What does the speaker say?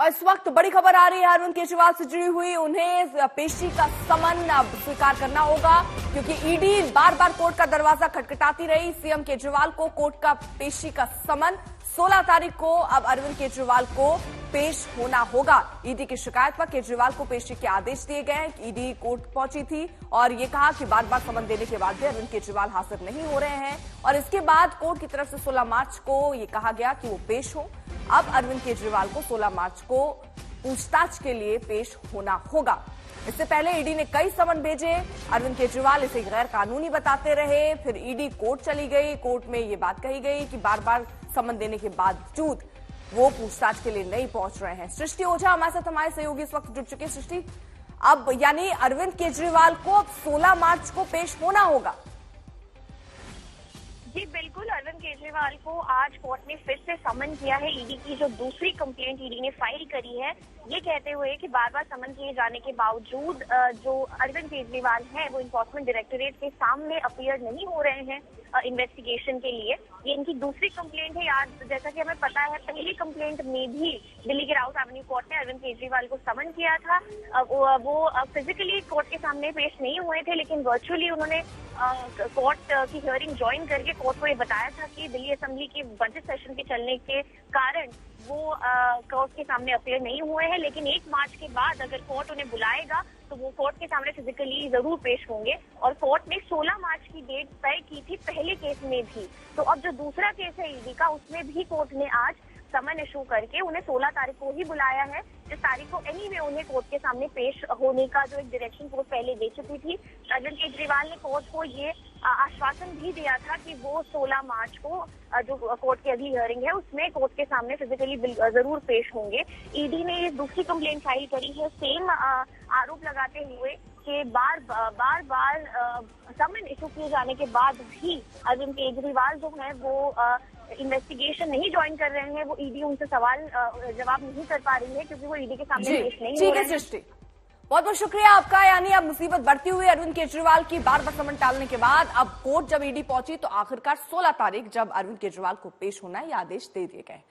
और इस वक्त बड़ी खबर आ रही है अरविंद केजरीवाल से जुड़ी हुई। उन्हें पेशी का समन अब स्वीकार करना होगा क्योंकि ईडी बार बार कोर्ट का दरवाजा खटखटाती रही। सीएम केजरीवाल को कोर्ट का पेशी का समन 16 तारीख को अब अरविंद केजरीवाल को पेश होना होगा। ईडी की शिकायत पर केजरीवाल को पेशी के आदेश दिए गए हैं। ईडी कोर्ट पहुंची थी और ये कहा कि बार बार समन देने के बाद भी अरविंद केजरीवाल हाजिर नहीं हो रहे हैं और इसके बाद कोर्ट की तरफ से 16 मार्च को ये कहा गया कि वो पेश हो। अब अरविंद केजरीवाल को 16 मार्च को पूछताछ के लिए पेश होना होगा। इससे पहले ईडी ने कई समन भेजे। अरविंद केजरीवाल इसे गैर कानूनी बताते रहे। फिर ईडी कोर्ट चली गई। कोर्ट में ये बात कही गई कि बार बार समन देने के बावजूद वो पूछताछ के लिए नहीं पहुंच रहे हैं। सृष्टि ओझा हमारे साथ हमारे सहयोगी इस वक्त जुड़ चुके हैं। सृष्टि, अब यानी अरविंद केजरीवाल को अब 16 मार्च को पेश होना होगा। जी बिल्कुल, अरविंद केजरीवाल को आज कोर्ट ने फिर से समन किया है। ईडी की जो दूसरी कंप्लेंट ईडी ने फाइल करी है, ये कहते हुए कि बार बार समन किए जाने के बावजूद जो अरविंद केजरीवाल हैं वो इन्फोर्समेंट डायरेक्टरेट के सामने अपीयर नहीं हो रहे हैं इन्वेस्टिगेशन के लिए। ये इनकी दूसरी कंप्लेंट है। यार, जैसा कि हमें पता है, पहली कंप्लेंट में भी दिल्ली के राउत एवेन्यू कोर्ट ने अरविंद केजरीवाल को समन किया था। वो फिजिकली कोर्ट के सामने पेश नहीं हुए थे, लेकिन वर्चुअली उन्होंने कोर्ट की हियरिंग ज्वाइन करके कोर्ट को ये बताया था कि दिल्ली असेंबली के बजट सेशन के चलने के कारण वो कोर्ट के सामने अपीयर नहीं हुए हैं। लेकिन 1 मार्च के बाद अगर कोर्ट उन्हें बुलाएगा तो वो कोर्ट के सामने फिजिकली जरूर पेश होंगे। और कोर्ट ने 16 मार्च की डेट तय की थी पहले केस में भी। तो अब जो दूसरा केस है ईडी का, उसमें भी कोर्ट ने आज समन इशू करके उन्हें 16 तारीख को ही बुलाया है, जिस तारीख को एनीवे उन्हें कोर्ट के सामने पेश होने का जो एक डायरेक्शन कोर्ट पहले दे चुकी थी। अरविंद केजरीवाल ने कोर्ट को ये आश्वासन भी दिया था कि वो 16 मार्च को जो कोर्ट की अगली हियरिंग है उसमें कोर्ट के सामने फिजिकली जरूर पेश होंगे। ईडी ने ये दूसरी कंप्लेंट फाइल करी है, सेम आरोप लगाते हुए कि बार बार समन इशू किए जाने के बाद भी अरविंद केजरीवाल जो है वो इन्वेस्टिगेशन नहीं ज्वाइन कर रहे हैं। वो ईडी उनसे सवाल जवाब नहीं कर पा रही है क्योंकि वो ईडी के सामने पेश नहीं हो रहे हैं। सृष्टि, बहुत बहुत शुक्रिया आपका। यानी अब मुसीबत बढ़ती हुई अरविंद केजरीवाल की बार बार समन टालने के बाद अब कोर्ट जब ईडी पहुंची तो आखिरकार 16 तारीख जब अरविंद केजरीवाल को पेश होना है, ये आदेश दे दिए गए।